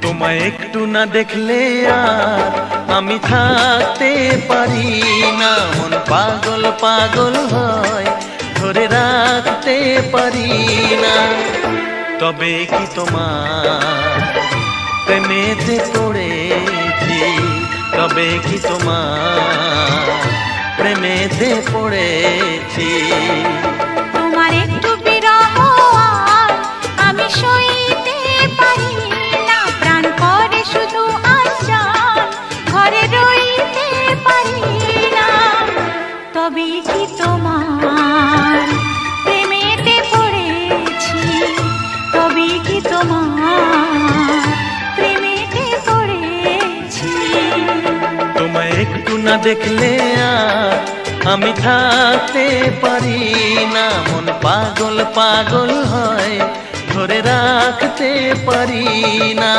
তোমায় একটু না দেখলে আর আমি থাকতে পারি না, মন পাগল পাগল হয় ধরে রাখতে পারি না। তবে কি তোমার প্রেমেতে পড়েছি, তবে কি তোমার প্রেমেতে পড়েছি। তোমার একটু বিরহ আর আমি সইতে পারি না, প্রাণ করে শুধু আশার ঘরে রইতে পারি না। তবে কি তোমার প্রেমেতে পড়েছি, তবে কি তোমার প্রেমেতে পড়েছি। তোমায় একটু না দেখলে আর আমি থাকতে পারি না, মন পাগল পাগল হয় ধরে রাখতে পারি না।